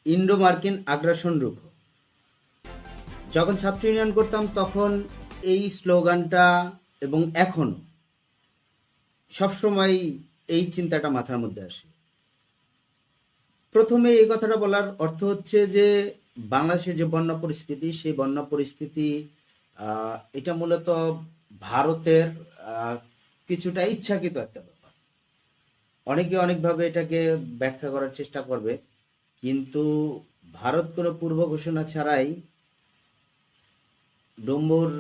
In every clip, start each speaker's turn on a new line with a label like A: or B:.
A: Indo মার্কিন আগ্রাসন রুখো। যখন ছাত্র ইউনিয়ন করতাম তখন এই স্লোগানটা এবং এখনো সবসময় এই চিন্তাটা মাথার মধ্যে আসে। প্রথমে এই কথাটা বলার অর্থ হচ্ছে যে বাংলাদেশের যে বন্যা পরিস্থিতি, সেই বন্যা পরিস্থিতি এটা মূলত ভারতের কিছুটা ইচ্ছাকৃত একটা ব্যাপার। অনেকে অনেকভাবে এটাকে ব্যাখ্যা করার চেষ্টা করবে, কিন্তু ভারত কোনো পূর্ব ঘোষণা ছাড়াই ডুম্বুর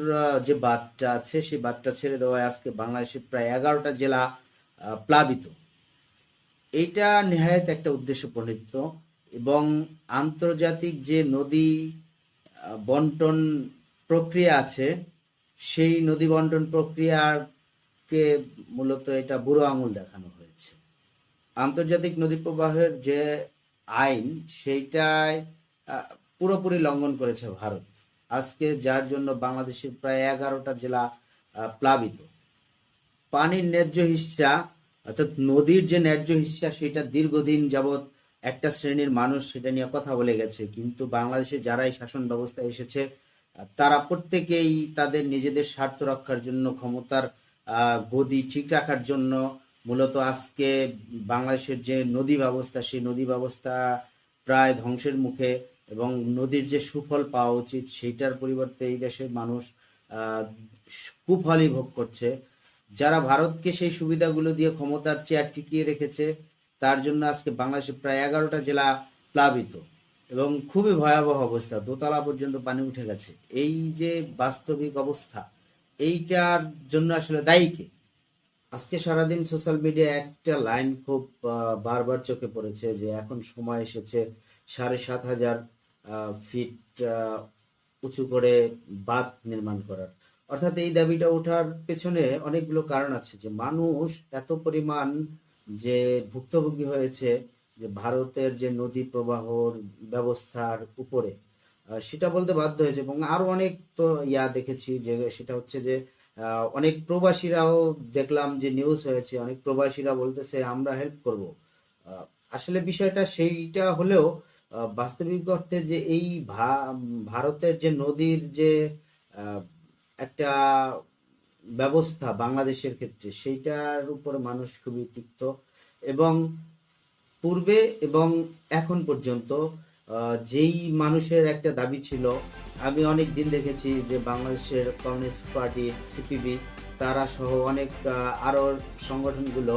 A: যে বাঁধটা আছে সেই বাঁধটা ছেড়ে দেওয়ায় আজকে বাংলাদেশের প্রায় 11টা জেলা প্লাবিত। এইটা নেহায়েত একটা উদ্দেশ্য প্রণীত এবং আন্তর্জাতিক যে নদী বন্টন প্রক্রিয়া আছে, সেই নদী বন্টন প্রক্রিয়াকে মূলত এটা বুড়ো আঙুল দেখানো হয়েছে। আন্তর্জাতিক নদী প্রবাহের যে আইন, সেইটাই পুরোপুরি লঙ্ঘন করেছে ভারত আজকে, যার জন্য বাংলাদেশের প্রায় 11টা জেলা প্লাবিত। পানির ন্যায্য হিস্সা, অর্থাৎ নদীর যে ন্যায্য হিস্সা, সেটা দীর্ঘদিন যাবৎ একটা শ্রেণীর মানুষ সেটা নিয়ে কথা বলে গেছে, কিন্তু বাংলাদেশে যারা এই শাসন ব্যবস্থায় এসেছে তারা প্রত্যেকেই তাদের নিজেদের স্বার্থ রক্ষার জন্য, ক্ষমতার গদি ঠিক রাখার জন্য মূলত আজকে বাংলাদেশের যে নদী ব্যবস্থা, সেই নদী ব্যবস্থা প্রায় ধ্বংসের মুখে এবং নদীর যে সুফল পাওয়া উচিত সেইটার পরিবর্তে এই দেশের মানুষ কুফলই ভোগ করছে। যারা ভারতকে সেই সুবিধাগুলো দিয়ে ক্ষমতার চেয়ার টিকিয়ে রেখেছে, তার জন্য আজকে বাংলাদেশে প্রায় 11টা জেলা প্লাবিত এবং খুবই ভয়াবহ অবস্থা, দোতলা পর্যন্ত পানি উঠে গেছে। এই যে বাস্তবিক অবস্থা, এইটার জন্য আসলে দায়ী কে? আজকে সারাদিন সোশ্যাল মিডিয়ায় একটা লাইন খুব বারবার চোখে পড়েছে যে এখন সময় এসেছে 7,500 ফিট উঁচু করে বাঁধ নির্মাণ করার। অর্থাৎ এই দাবিটা ওঠার পেছনে অনেকগুলো কারণ আছে, যে মানুষ এত পরিমাণ যে ভুক্তভোগী হয়েছে যে ভারতের যে নদী প্রবাহর ব্যবস্থার উপরে, সেটা বলতে বাধ্য হয়েছে। এবং আরো অনেক তো দেখেছি, যে সেটা হচ্ছে যে অনেক প্রবাসীরাও দেখলাম যে নিউজ হয়েছে, অনেক প্রবাসীরা বলতেছে আমরা হেল্প করব। আসলে বিষয়টা সেইটা হলেও বাস্তবিক অর্থে যে এই ভারতের যে নদীর যে আহ, একটা ব্যবস্থা বাংলাদেশের ক্ষেত্রে, সেইটার উপরে মানুষ খুবই তিক্ত। এবং পূর্বে এবং এখন পর্যন্ত যেই মানুষের একটা দাবি ছিল, আমি অনেক দিন দেখেছি যে বাংলাদেশের কমিউনিস্ট পার্টি, সিপিবি, তারা সহ অনেক আরো সংগঠনগুলো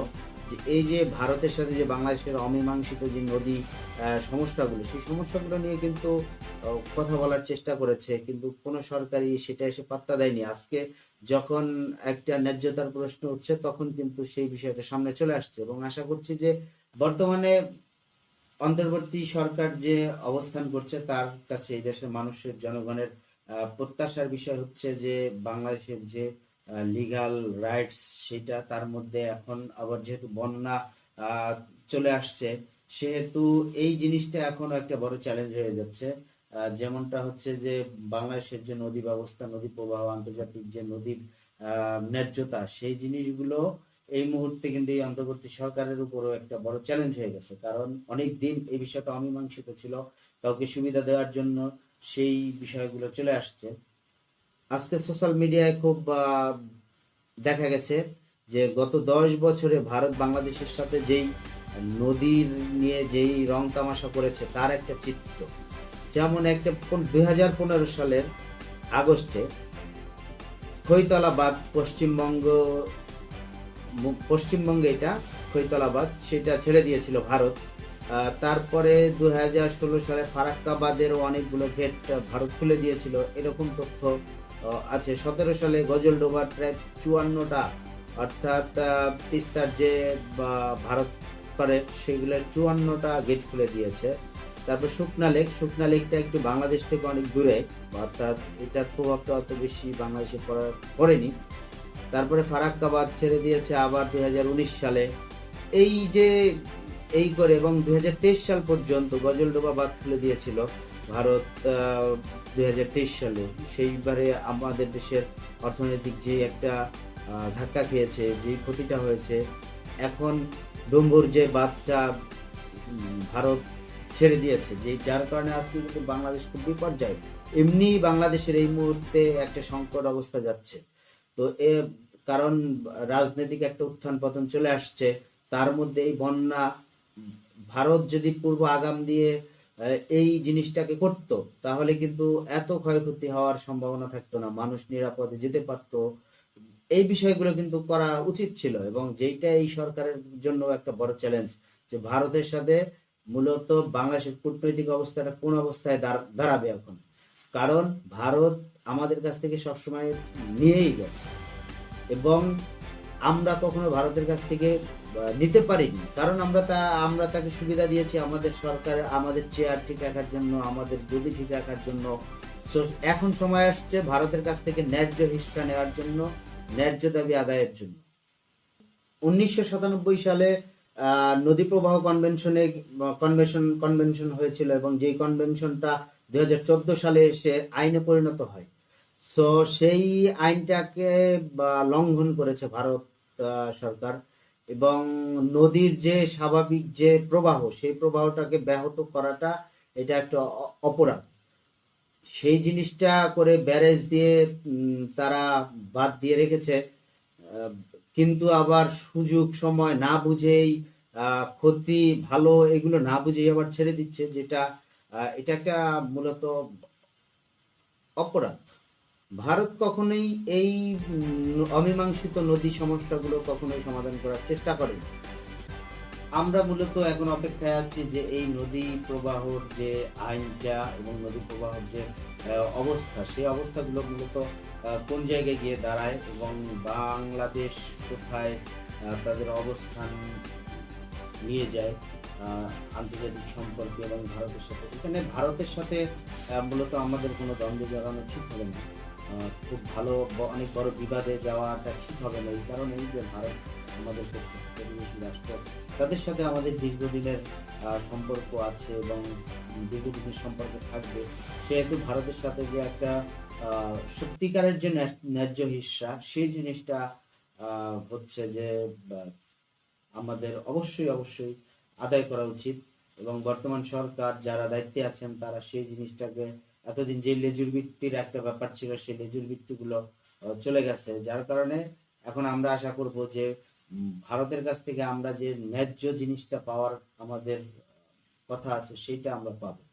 A: যে এই যে ভারতের সাথে যে বাংলাদেশের অমীমাংসিত যে নদী সমস্যাগুলো, সেই সমস্যাগুলো নিয়ে কিন্তু কথা বলার চেষ্টা করেছে, কিন্তু কোনো সরকারই সেটা এসে পাত্তা দেয়নি। আজকে যখন একটা ন্যায্যতার প্রশ্ন উঠছে, তখন কিন্তু সেই বিষয়টা সামনে চলে আসছে এবং আশা করছি যে বর্তমানে অন্তর্বর্তী সরকার যে অবস্থান করছে, তার কাছে এই দেশের মানুষের, জনগণের প্রত্যাশার বিষয় হচ্ছে যে বাংলাদেশের যে লিগ্যাল রাইটস, সেটা তার মধ্যে এখন আবার যেহেতু বন্যা চলে আসছে, সেহেতু এই জিনিসটা এখন একটা বড় চ্যালেঞ্জ হয়ে যাচ্ছে। যেমনটা হচ্ছে যে বাংলাদেশের যে নদী ব্যবস্থা, নদী প্রবাহ, আন্তর্জাতিক যে নদীর ন্যায্যতা, সেই জিনিসগুলো এই মুহূর্তে কিন্তু এই অন্তর্বর্তী সরকারের উপরও একটা বড় চ্যালেঞ্জ হয়ে গেছে, কারণ অনেক দিন এই বিষয়টা অমীমাংসিত ছিল, কাউকে সুবিধা দেওয়ার জন্য সেই বিষয়গুলো চলে আসছে। আজকে সোশ্যাল মিডিয়ায় খুব দেখা গেছে যে গত 10 বছরে ভারত বাংলাদেশের সাথে যেই নদীর নিয়ে যেই রং তামাশা করেছে, তার একটা চিত্র। যেমন একটা 2015 সালের আগস্টে খৈতলা বাঁধ, পশ্চিমবঙ্গে এটা খৈতলা বাঁধ, সেটা ছেড়ে দিয়েছিল ভারত। তারপরে 2016 সালে ফারাক্কা বাঁধেরও অনেকগুলো গেট ভারত খুলে দিয়েছিল, এরকম তথ্য আছে। 17 সালে গজলডোবার প্রায় 54টা, অর্থাৎ তিস্তার যে ভারত করে সেগুলোর 54টা গেট খুলে দিয়েছে। তারপর শুকনা লেকটা একটু বাংলাদেশ থেকে অনেক দূরে, অর্থাৎ এটার প্রভাবটা অত বেশি বাংলাদেশে পড়েনি। তারপরে ফারাক্কা বাঁধ ছেড়ে দিয়েছে আবার 2019 সালে। এই যে এই করে, এবং 2023 সাল পর্যন্ত গজলডোবা বাঁধ খুলে দিয়েছিল ভারত 2023 সালে। সেইবারে আমাদের দেশের অর্থনৈতিক যে একটা ধাক্কা খেয়েছে, যে ক্ষতিটা হয়েছে, এখন ডুম্বুর যে বাঁধটা ভারত ছেড়ে দিয়েছে, যে যার কারণে আজকে কিন্তু বাংলাদেশ খুব বিপর্যয়। এমনি বাংলাদেশের এই মুহূর্তে একটা সংকট অবস্থা যাচ্ছে। তো কারণ রাজনৈতিক একটা উত্থান পতন চলে আসছে, তার মধ্যে এই বন্যা, ভারত যদি পূর্ব আগাম দিয়ে এই জিনিসটাকে করত, তাহলে কিন্তু এত ক্ষয়ক্ষতি হওয়ার সম্ভাবনা থাকতো না, মানুষ নিরাপদে যেতে পারতো। এই বিষয়গুলো কিন্তু করা উচিত ছিল, এবং যেইটা এই সরকারের জন্য একটা বড় চ্যালেঞ্জ, যে ভারতের সাথে মূলত বাংলাদেশের কূটনৈতিক অবস্থাটা কোন অবস্থায় দাঁড়াবে এখন। কারণ ভারত আমাদের কাছ থেকে সবসময় নিয়েই গেছে, এবং আমরা কখনো ভারতের কাছ থেকে নিতে পারিনি, কারণ আমরা তাকে সুবিধা দিয়েছি আমাদের সরকার, আমাদের চেয়ার ঠিক রাখার জন্য, আমাদের গদি ঠিক রাখার জন্য। এখন সময় আসছে ভারতের কাছ থেকে ন্যায্য হিস্সা নেওয়ার জন্য, ন্যায্য দাবি আদায়ের জন্য। 1997 সালে নদী প্রবাহ কনভেনশন হয়েছিল, এবং যেই কনভেনশনটা 2014 সালে এসে আইনে পরিণত হয়। সো সেই আইনটাকে লঙ্ঘন করেছে ভারত সরকার, এবং নদীর যে স্বাভাবিক যে প্রবাহ, সেই প্রবাহটাকে ব্যাহত করাটা এটা একটা অপরাধ। সেই জিনিসটা করে ব্যারেজ দিয়ে তারা বাদ দিয়ে রেখেছে, কিন্তু আবার সুযোগ সময় না বুঝেই, ক্ষতি ভালো এগুলো না বুঝেই আবার ছেড়ে দিচ্ছে, যেটা এটা একটা মূলত অপরাধ। ভারত কখনোই এই অমীমাংসিত নদী সমস্যাগুলো কখনোই সমাধান করার চেষ্টা করেনি। আমরা মূলত এখন অপেক্ষায় আছি যে এই নদী প্রবাহর যে আইনটা এবং নদী প্রবাহর যে অবস্থা, সেই অবস্থাগুলো মূলত কোন জায়গায় গিয়ে দাঁড়ায়, এবং বাংলাদেশ কোথায় তাদের অবস্থান নিয়ে যায় আন্তর্জাতিক সম্পর্কে এবং ভারতের সাথে। এখানে ভারতের সাথে মূলত আমাদের কোনো দ্বন্দ্ব জড়ানো ঠিক হবে না, খুব ভালো অনেক বড় বিবাদে যাওয়াটা ঠিক হবে না। এই কারণেই যে ভারত আমাদের প্রতিবেশী রাষ্ট্র, তাদের সাথে আমাদের দীর্ঘদিনের সম্পর্ক আছে এবং দীর্ঘদিনের সম্পর্ক থাকবে, সেহেতু ভারতের সাথে যে একটা সত্যিকারের যে ন্যায্য হিস্সা, সেই জিনিসটা হচ্ছে যে আমাদের অবশ্যই আদায় করা উচিত। এবং বর্তমান সরকার যারা দায়িত্বে আছেন, তারা সেই জিনিসটাকে, এতদিন যে লেজুর ভিত্তির একটা ব্যাপার ছিল, সেই লেজুর ভিত্তিগুলো চলে গেছে, যার কারণে এখন আমরা আশা করব যে ভারতের কাছ থেকে আমরা যে ন্যায্য জিনিসটা পাওয়ার আমাদের কথা আছে, সেইটা আমরা পাবো।